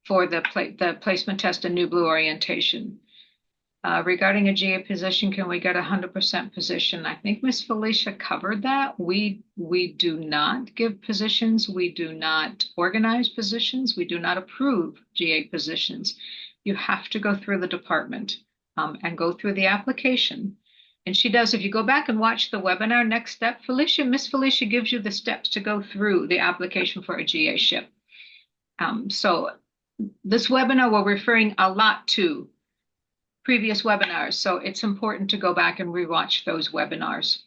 [SPEAKER 1] for the placement test and New Blue orientation. Regarding a GA position, can we get 100% position? I think Miss Felicia covered that. We do not give positions. We do not organize positions. We do not approve GA positions. You have to go through the department and go through the application. And she does, if you go back and watch the webinar, next step, Miss Felicia gives you the steps to go through the application for a GA ship. So this webinar, we're referring a lot to previous webinars, so it's important to go back and rewatch those webinars.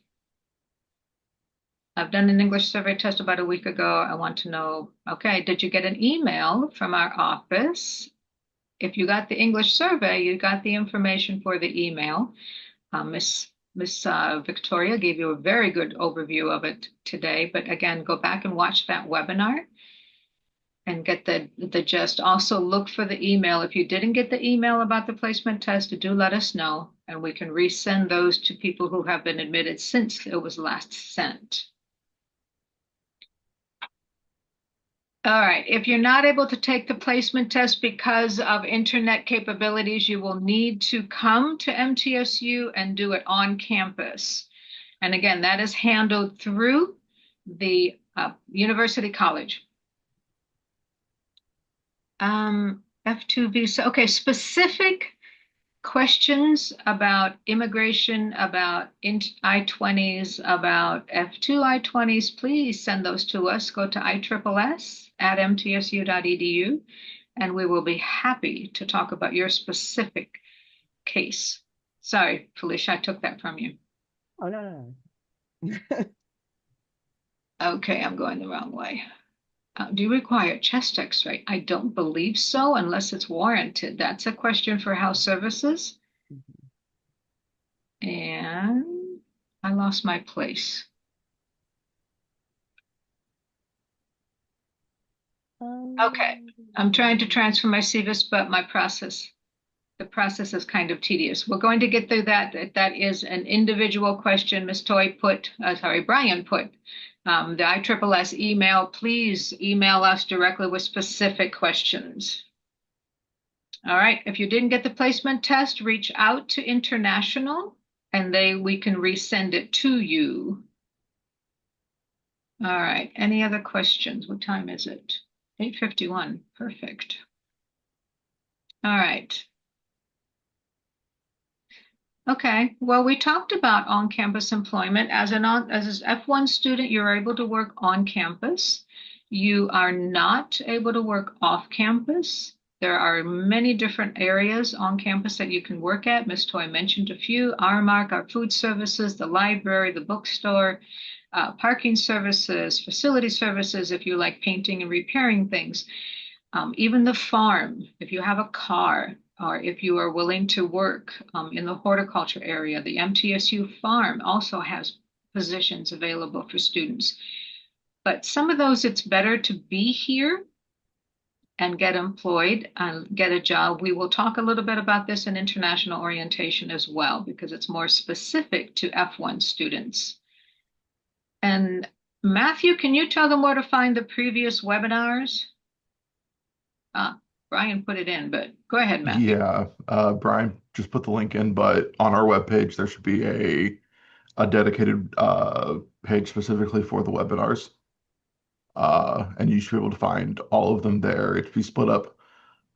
[SPEAKER 1] I've done an English survey test about a week ago. I want to know, okay, did you get an email from our office? If you got the English survey, you got the information for the email. Miss Victoria gave you a very good overview of it today, but again, go back and watch that webinar and get the gist. Also look for the email. If you didn't get the email about the placement test, do let us know and we can resend those to people who have been admitted since it was last sent. All right, if you're not able to take the placement test because of internet capabilities, you will need to come to MTSU and do it on campus. And again, that is handled through the University College. F2 visa. Okay, specific questions about immigration, about I-20s, about F2 I-20s, please send those to us. Go to ISSS@mtsu.edu, and we will be happy to talk about your specific case. Sorry, Felicia, I took that from you.
[SPEAKER 2] Oh, no.
[SPEAKER 1] Okay, I'm going the wrong way. Do you require chest x-ray? I don't believe so unless it's warranted. That's a question for Health Services. And I lost my place. Okay, I'm trying to transfer my CVIS, but the process is kind of tedious. We're going to get through that. That is an individual question. Brian put. The ISSS email, please email us directly with specific questions. All right, if you didn't get the placement test, reach out to International and we can resend it to you. All right, any other questions? What time is it? 8:51, perfect. All right. Okay, well, we talked about on-campus employment. As an F1 student, you're able to work on campus. You are not able to work off campus. There are many different areas on campus that you can work at. Ms. Toy mentioned a few: Aramark, our food services, the library, the bookstore, parking services, facility services, if you like painting and repairing things. Even the farm, if you have a car, or if you are willing to work in the horticulture area, the MTSU Farm also has positions available for students. But some of those, it's better to be here and get employed and get a job. We will talk a little bit about this in international orientation as well, because it's more specific to F1 students. And Matthew, can you tell them where to find the previous webinars? Brian put it in, but go ahead, Matthew.
[SPEAKER 9] Yeah, Brian just put the link in, but on our webpage there should be a dedicated page specifically for the webinars. And you should be able to find all of them there. It'd be split up.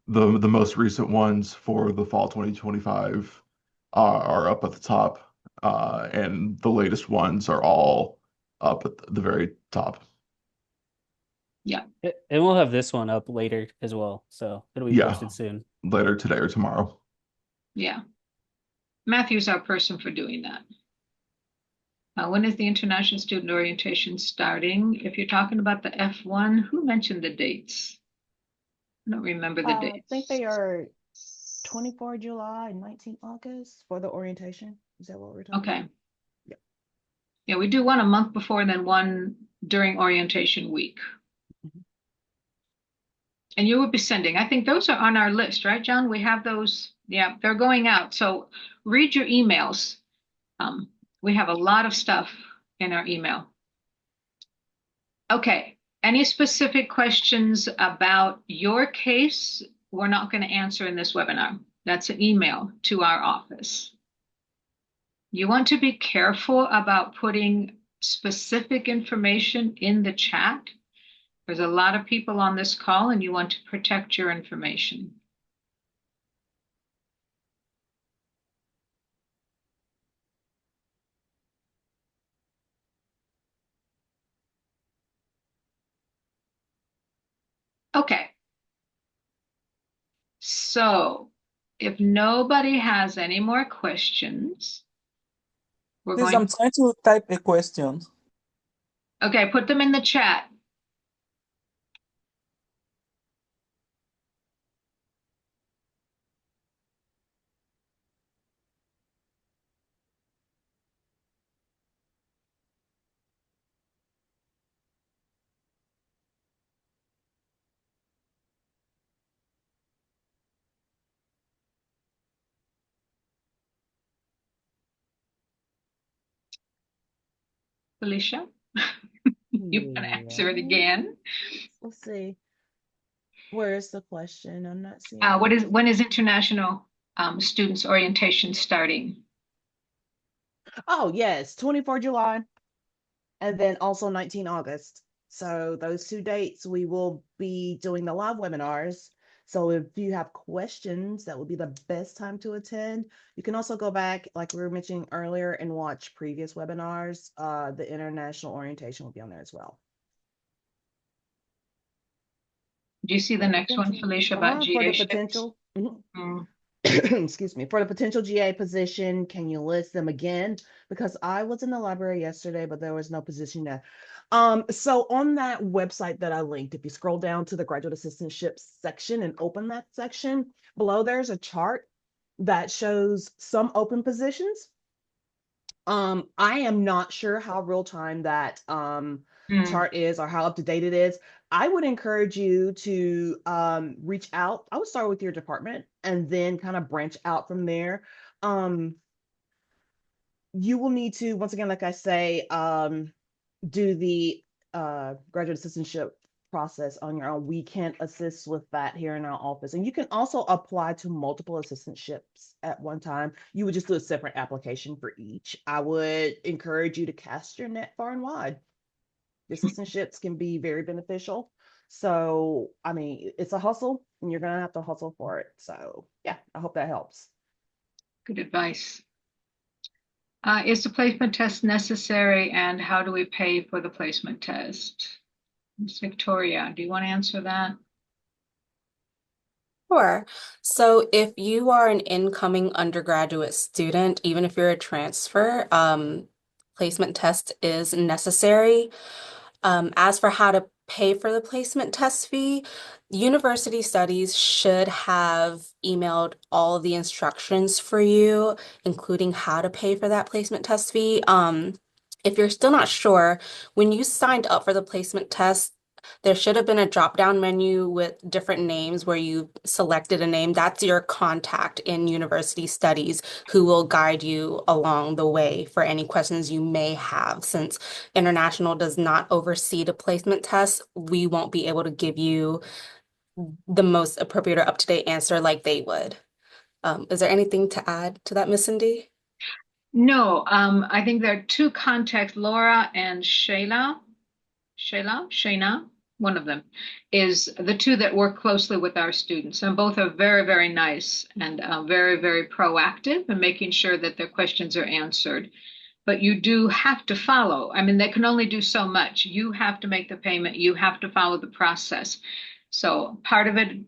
[SPEAKER 9] The most recent ones for the fall 2025 are up at the top, and the latest ones are all up at the very top.
[SPEAKER 1] Yeah.
[SPEAKER 3] And we'll have this one up later as well, so it'll be
[SPEAKER 9] Yeah.
[SPEAKER 3] posted soon.
[SPEAKER 9] Later today or tomorrow.
[SPEAKER 1] Yeah. Matthew's our person for doing that. When is the International Student Orientation starting? If you're talking about the F1, who mentioned the dates? I don't remember the
[SPEAKER 2] I
[SPEAKER 1] dates.
[SPEAKER 2] think they are 24 July and 19 August for the orientation. Is that what we're talking
[SPEAKER 1] Okay.
[SPEAKER 2] about? Yeah.
[SPEAKER 1] Yeah, we do one a month before and then one during orientation week.
[SPEAKER 2] Mhm.
[SPEAKER 1] And you will be sending, I think those are on our list, right, John? We have those. Yeah, they're going out. So read your emails. We have a lot of stuff in our email. Okay, any specific questions about your case? We're not going to answer in this webinar. That's an email to our office. You want to be careful about putting specific information in the chat. There's a lot of people on this call and you want to protect your information. Okay. So if nobody has any more questions, we're
[SPEAKER 10] Please,
[SPEAKER 1] going
[SPEAKER 10] I'm trying to type a question.
[SPEAKER 1] Okay, put them in the chat. Felicia, you want to answer it again?
[SPEAKER 2] Let's see. Where is the question? I'm not seeing
[SPEAKER 1] When is International Students Orientation starting?
[SPEAKER 2] Oh, yes, 24 July and then also 19 August. So those 2 dates we will be doing the live webinars. So if you have questions, that would be the best time to attend. You can also go back, like we were mentioning earlier, and watch previous webinars. The international orientation will be on there as well.
[SPEAKER 1] Do you see the next one, Felicia, about
[SPEAKER 2] For
[SPEAKER 1] GA
[SPEAKER 2] the
[SPEAKER 1] shifts?
[SPEAKER 2] potential. Excuse me, for the potential GA position, can you list them again? Because I was in the library yesterday, but there was no position there. So on that website that I linked, if you scroll down to the graduate assistantship section and open that section, below there's a chart that shows some open positions. I am not sure how real time that chart is or how up to date it is. I would encourage you to reach out. I would start with your department and then kind of branch out from there. You will need to, once again, like I say, do the graduate assistantship process on your own. We can assist with that here in our office. And you can also apply to multiple assistantships at one time. You would just do a separate application for each. I would encourage you to cast your net far and wide. The assistantships can be very beneficial. So, I mean, it's a hustle and you're going to have to hustle for it. So, yeah, I hope that helps.
[SPEAKER 1] Good advice. Is the placement test necessary, and how do we pay for the placement test? Ms. Victoria, do you want to answer that?
[SPEAKER 5] Sure. So if you are an incoming undergraduate student, even if you're a transfer, placement test is necessary. As for how to pay for the placement test fee, University Studies should have emailed all the instructions for you, including how to pay for that placement test fee. If you're still not sure, when you signed up for the placement test, there should have been a drop-down menu with different names where you selected a name. That's your contact in University Studies who will guide you along the way for any questions you may have. Since International does not oversee the placement test, we won't be able to give you the most appropriate or up-to-date answer like they would. Is there anything to add to that, Miss Cindy?
[SPEAKER 1] No, I think there are two contacts, Laura and Shayla. Shayna, one of them is the two that work closely with our students, and both are very, very nice and very, very proactive in making sure that their questions are answered. But you do have to follow. I mean, they can only do so much. You have to make the payment. You have to follow the process. So part of it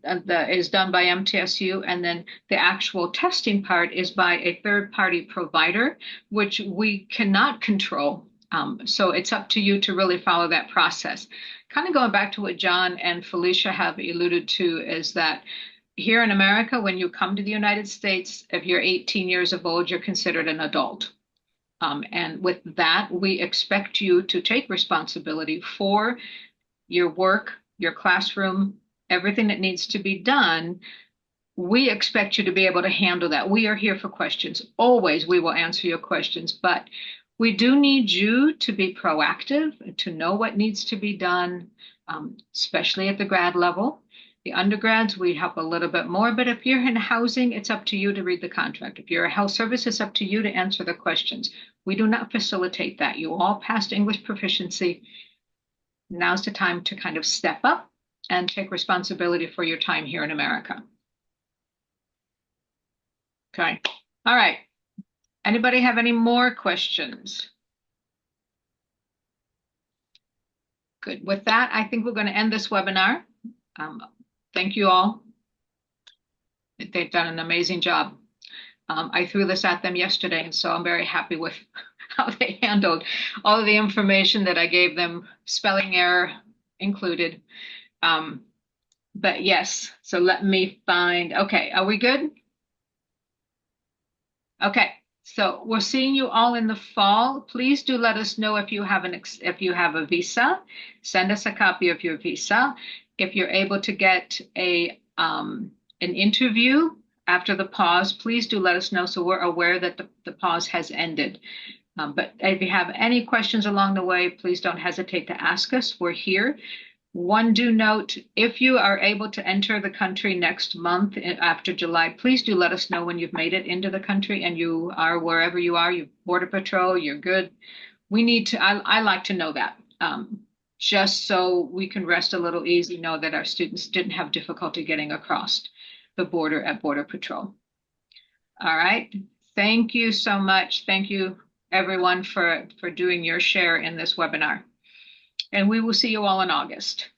[SPEAKER 1] is done by MTSU, and then the actual testing part is by a third-party provider, which we cannot control. So it's up to you to really follow that process. Kind of going back to what John and Felicia have alluded to is that here in America, when you come to the United States, if you're 18 years of old, you're considered an adult. And with that, we expect you to take responsibility for your work, your classroom, everything that needs to be done. We expect you to be able to handle that. We are here for questions. Always, we will answer your questions, but we do need you to be proactive, to know what needs to be done, especially at the grad level. The undergrads, we help a little bit more, but if you're in housing, it's up to you to read the contract. If you're a health service, it's up to you to answer the questions. We do not facilitate that. You all passed English proficiency. Now's the time to kind of step up and take responsibility for your time here in America. Okay. All right. Anybody have any more questions? Good. With that, I think we're going to end this webinar. Thank you all. They've done an amazing job. I threw this at them yesterday, and so I'm very happy with how they handled all of the information that I gave them, spelling error included. But yes, so let me find, okay, are we good? Okay, so we're seeing you all in the fall. Please do let us know if you have a visa. Send us a copy of your visa. If you're able to get an interview after the pause, please do let us know so we're aware that the pause has ended. But if you have any questions along the way, please don't hesitate to ask us. We're here. One do note, if you are able to enter the country next month after July, please do let us know when you've made it into the country and you are wherever you are, you Border Patrol, you're good. We need to, I like to know that, just so we can rest a little easy, know that our students didn't have difficulty getting across the border at Border Patrol. All right. Thank you so much. Thank you, everyone, for doing your share in this webinar. And we will see you all in August.